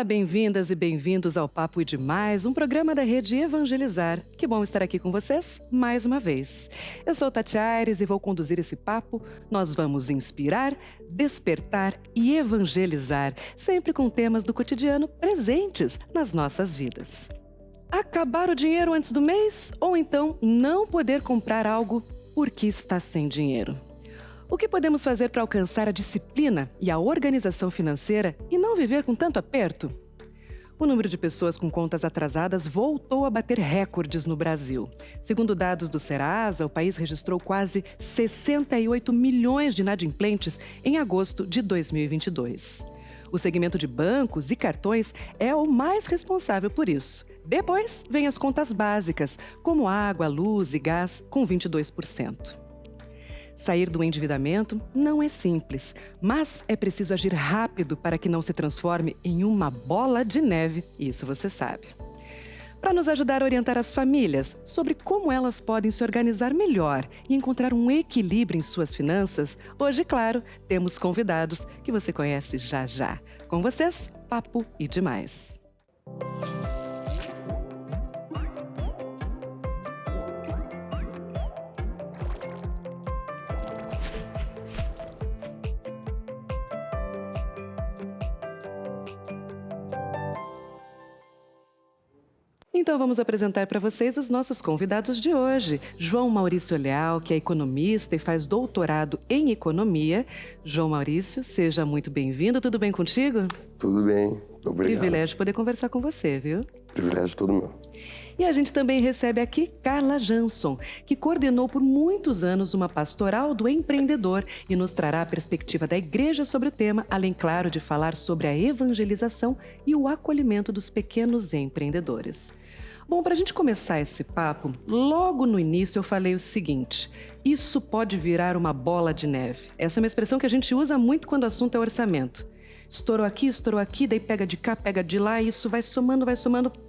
Olá, bem-vindas e bem-vindos ao Papo e Demais, um programa da Rede Evangelizar. Que bom estar aqui com vocês mais uma vez. Eu sou Tati Aires e vou conduzir esse papo. Nós vamos inspirar, despertar e evangelizar, sempre com temas do cotidiano presentes nas nossas vidas. Acabar o dinheiro antes do mês ou então não poder comprar algo porque está sem dinheiro? O que podemos fazer para alcançar a disciplina e a organização financeira e não viver com tanto aperto? O número de pessoas com contas atrasadas voltou a bater recordes no Brasil. Segundo dados do Serasa, o país registrou quase 68 milhões de inadimplentes em agosto de 2022. O segmento de bancos e cartões é o mais responsável por isso. Depois vem as contas básicas, como água, luz e gás, com 22%. Sair do endividamento não é simples, mas é preciso agir rápido para que não se transforme em uma bola de neve, isso você sabe. Para nos ajudar a orientar as famílias sobre como elas podem se organizar melhor e encontrar um equilíbrio em suas finanças, hoje, claro, temos convidados que você conhece já já. Com vocês, Papo e Demais. Então vamos apresentar para vocês os nossos convidados de hoje. João Maurício Leal, que é economista e faz doutorado em economia. João Maurício, seja muito bem-vindo. Tudo bem contigo? Tudo bem, obrigado. Privilégio poder conversar com você, viu? Privilégio todo meu. E a gente também recebe aqui Carla Jansson, que coordenou por muitos anos uma pastoral do empreendedor e nos trará a perspectiva da igreja sobre o tema, além, claro, de falar sobre a evangelização e o acolhimento dos pequenos empreendedores. Bom, para a gente começar esse papo, logo no início eu falei o seguinte: isso pode virar uma bola de neve. Essa é uma expressão que a gente usa muito quando o assunto é orçamento. Estourou aqui, daí pega de cá, pega de lá, e isso vai somando,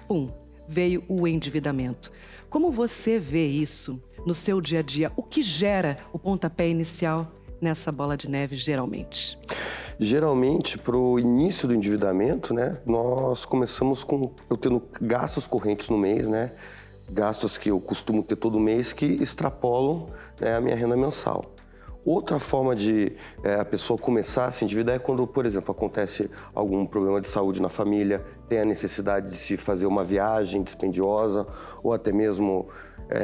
pum, veio o endividamento. Como você vê isso no seu dia a dia? O que gera o pontapé inicial nessa bola de neve, geralmente? Geralmente, para o início do endividamento, né, nós começamos com eu tendo gastos correntes no mês, né, gastos que eu costumo ter todo mês que extrapolam, né, a minha renda mensal. Outra forma de a pessoa começar a se endividar é quando, por exemplo, acontece algum problema de saúde na família, tem a necessidade de se fazer uma viagem dispendiosa ou até mesmo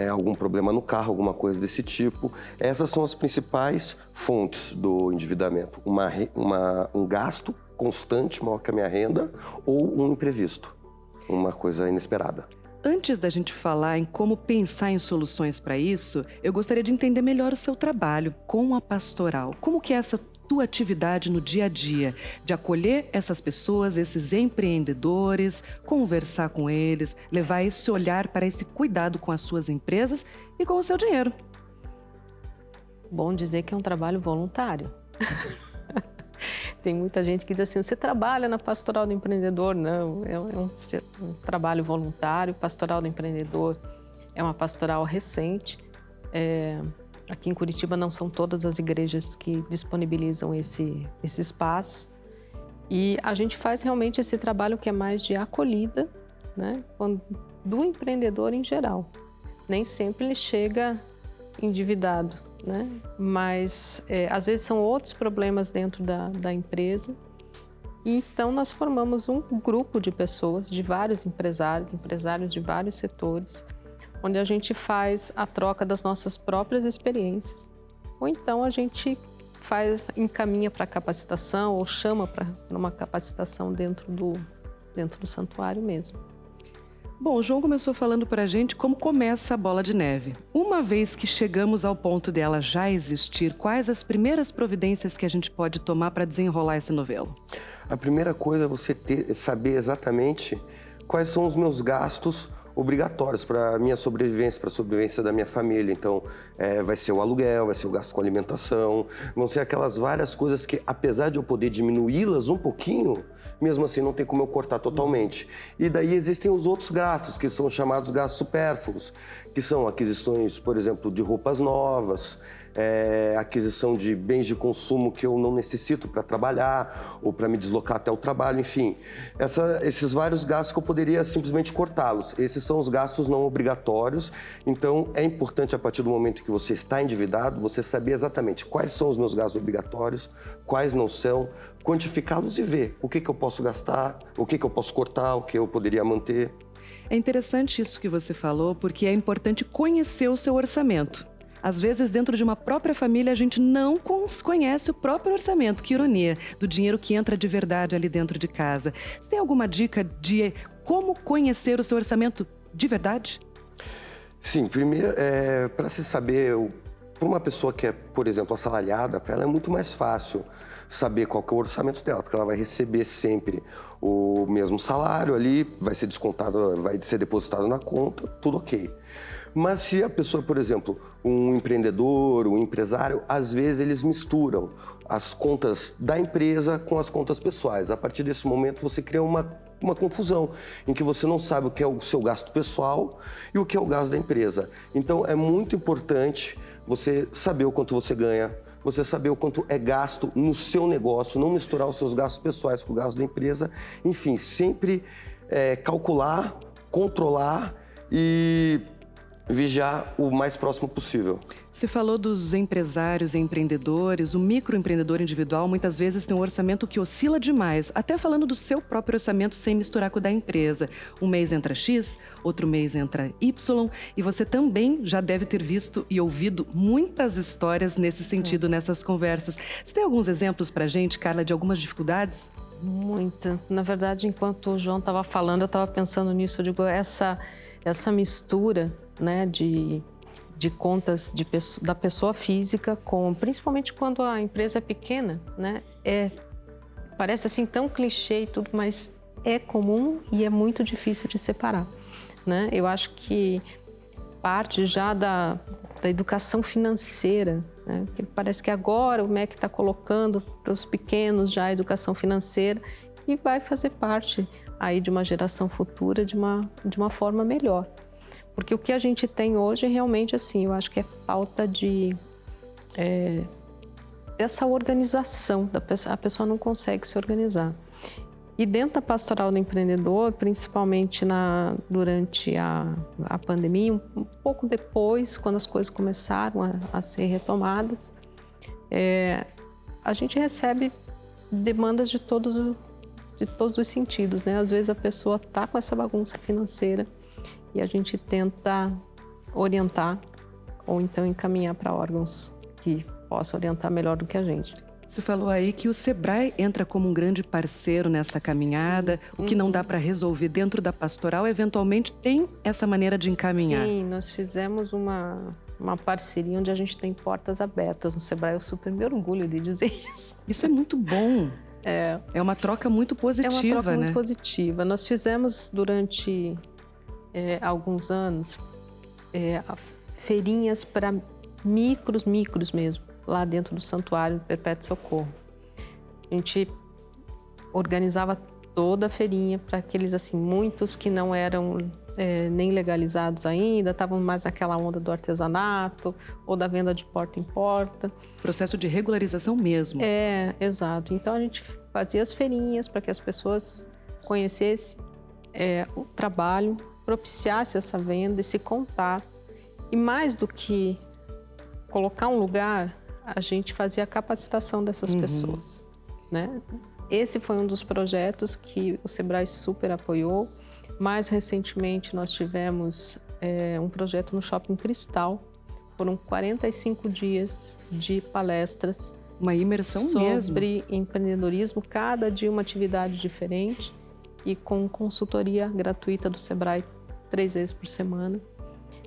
algum problema no carro, alguma coisa desse tipo. Essas são as principais fontes do endividamento. Um gasto constante, maior que a minha renda, ou um imprevisto, uma coisa inesperada. Antes da gente falar em como pensar em soluções para isso, eu gostaria de entender melhor o seu trabalho com a pastoral. Como que é essa tua atividade no dia a dia, de acolher essas pessoas, esses empreendedores, conversar com eles, levar esse olhar para esse cuidado com as suas empresas e com o seu dinheiro? Bom dizer que é um trabalho voluntário. Tem muita gente que diz assim, você trabalha na Pastoral do Empreendedor? Não, é um trabalho voluntário. Pastoral do Empreendedor é uma pastoral recente. Aqui em Curitiba não são todas as igrejas que disponibilizam esse espaço. E a gente faz realmente esse trabalho que é mais de acolhida, né, do empreendedor em geral. Nem sempre ele chega endividado, né? Mas às vezes são outros problemas dentro da empresa. E então nós formamos um grupo de pessoas, de vários empresários de vários setores, onde a gente faz a troca das nossas próprias experiências. Ou então a gente encaminha para capacitação ou chama para uma capacitação dentro do santuário mesmo. Bom, o João começou falando para a gente como começa a bola de neve. Uma vez que chegamos ao ponto dela já existir, quais as primeiras providências que a gente pode tomar para desenrolar esse novelo? A primeira coisa é você saber exatamente quais são os meus gastos obrigatórios para a minha sobrevivência, para a sobrevivência da minha família. Então, vai ser o aluguel, vai ser o gasto com alimentação, vão ser aquelas várias coisas que, apesar de eu poder diminuí-las um pouquinho, mesmo assim não tem como eu cortar totalmente. E daí existem os outros gastos, que são chamados gastos supérfluos, que são aquisições, por exemplo, de roupas novas, aquisição de bens de consumo que eu não necessito para trabalhar ou para me deslocar até o trabalho, enfim. Esses vários gastos que eu poderia simplesmente cortá-los. Esses são os gastos não obrigatórios. Então, é importante, a partir do momento que você está endividado, você saber exatamente quais são os meus gastos obrigatórios, quais não são, quantificá-los e ver o que eu posso gastar, o que eu posso cortar, o que eu poderia manter. É interessante isso que você falou, porque é importante conhecer o seu orçamento. Às vezes, dentro de uma própria família, a gente não conhece o próprio orçamento. Que ironia, do dinheiro que entra de verdade ali dentro de casa. Você tem alguma dica de como conhecer o seu orçamento de verdade? Sim, primeiro, para se saber, para uma pessoa que é, por exemplo, assalariada, para ela é muito mais fácil saber qual que é o orçamento dela, porque ela vai receber sempre o mesmo salário ali, vai ser descontado, vai ser depositado na conta, tudo ok. Mas se a pessoa, por exemplo, um empreendedor, um empresário, às vezes eles misturam as contas da empresa com as contas pessoais. A partir desse momento você cria uma confusão, em que você não sabe o que é o seu gasto pessoal e o que é o gasto da empresa. Então é muito importante você saber o quanto você ganha, você saber o quanto é gasto no seu negócio, não misturar os seus gastos pessoais com o gasto da empresa. Enfim, sempre calcular, controlar e vigiar o mais próximo possível. Você falou dos empresários e empreendedores. O microempreendedor individual muitas vezes tem um orçamento que oscila demais, até falando do seu próprio orçamento sem misturar com o da empresa. Um mês entra X, outro mês entra Y, e você também já deve ter visto e ouvido muitas histórias nesse sentido, nessas conversas. Você tem alguns exemplos pra gente, Carla, de algumas dificuldades? Muita. Na verdade, enquanto o João estava falando, eu estava pensando nisso, eu digo, essa mistura, né, de contas da pessoa física, principalmente quando a empresa é pequena, né? Parece assim tão clichê e tudo, mas é comum e é muito difícil de separar, né? Eu acho que parte já da educação financeira, né? Porque parece que agora o MEC está colocando para os pequenos já a educação financeira e vai fazer parte aí de uma geração futura de uma forma melhor. Porque o que a gente tem hoje realmente, assim, eu acho que é falta dessa organização, a pessoa não consegue se organizar. E dentro da pastoral do empreendedor, principalmente durante a pandemia, um pouco depois, quando as coisas começaram a ser retomadas, a gente recebe demandas de todos os sentidos, né? Às vezes a pessoa está com essa bagunça financeira, e a gente tenta orientar ou então encaminhar para órgãos que possam orientar melhor do que a gente. Você falou aí que o Sebrae entra como um grande parceiro nessa caminhada. Sim. O que não dá para resolver dentro da pastoral, eventualmente tem essa maneira de encaminhar. Sim, nós fizemos uma parceria onde a gente tem portas abertas no Sebrae. Eu super me orgulho de dizer isso. Isso é muito bom. É uma troca muito positiva, né? É uma troca muito positiva. Nós fizemos durante alguns anos feirinhas para micros mesmo, lá dentro do Santuário do Perpétuo Socorro. A gente organizava toda a feirinha para aqueles, assim, muitos que não eram nem legalizados ainda, estavam mais naquela onda do artesanato ou da venda de porta em porta. Processo de regularização mesmo. Exato. Então a gente fazia as feirinhas para que as pessoas conhecessem o trabalho, propiciasse essa venda, esse contato. E mais do que colocar um lugar, a gente fazia a capacitação dessas pessoas, né? Esse foi um dos projetos que o Sebrae super apoiou. Mais recentemente, nós tivemos um projeto no Shopping Cristal. Foram 45 dias de palestras. Uma imersão sobre empreendedorismo, cada dia uma atividade diferente e com consultoria gratuita do Sebrae 3 vezes por semana.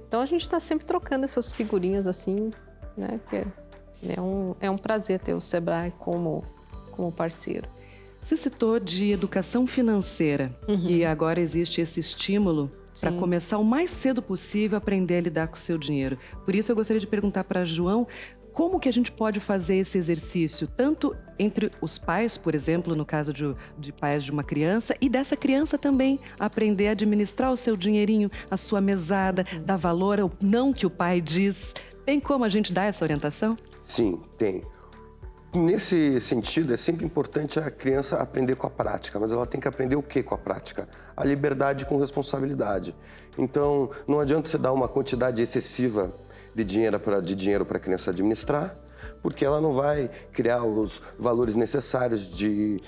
Então a gente está sempre trocando essas figurinhas assim, né? Que é um prazer ter o Sebrae como parceiro. Você citou de educação financeira, que agora existe esse estímulo para começar o mais cedo possível a aprender a lidar com o seu dinheiro. Por isso eu gostaria de perguntar para João, como que a gente pode fazer esse exercício, tanto entre os pais, por exemplo, no caso de pais de uma criança, e dessa criança também aprender a administrar o seu dinheirinho, a sua mesada, dar valor ao não que o pai diz. Tem como a gente dar essa orientação? Sim, tem. Nesse sentido, é sempre importante a criança aprender com a prática, mas ela tem que aprender o que com a prática? A liberdade com responsabilidade. Então, não adianta você dar uma quantidade excessiva de dinheiro para a criança administrar, porque ela não vai criar os valores necessários de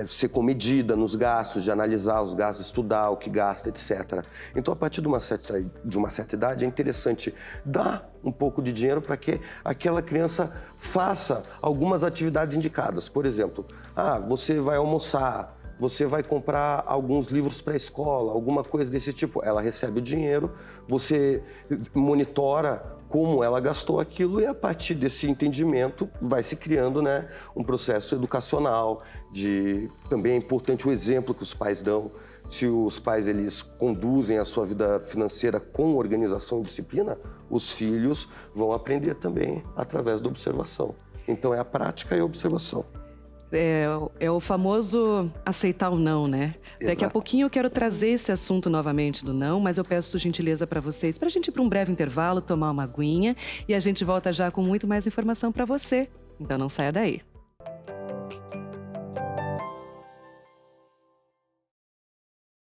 ser comedida nos gastos, de analisar os gastos, estudar o que gasta, etc. Então, a partir de uma certa idade, é interessante dar um pouco de dinheiro para que aquela criança faça algumas atividades indicadas. Por exemplo, você vai almoçar, você vai comprar alguns livros para a escola, alguma coisa desse tipo. Ela recebe o dinheiro, você monitora como ela gastou aquilo e a partir desse entendimento vai se criando, né, um processo educacional. Também é importante o exemplo que os pais dão. Se os pais eles conduzem a sua vida financeira com organização e disciplina, os filhos vão aprender também através da observação. Então é a prática e a observação. É o famoso aceitar o não, né? Exato. Daqui a pouquinho eu quero trazer esse assunto novamente do não, mas eu peço gentileza para vocês, para a gente ir para um breve intervalo, tomar uma aguinha e a gente volta já com muito mais informação para você. Então não saia daí.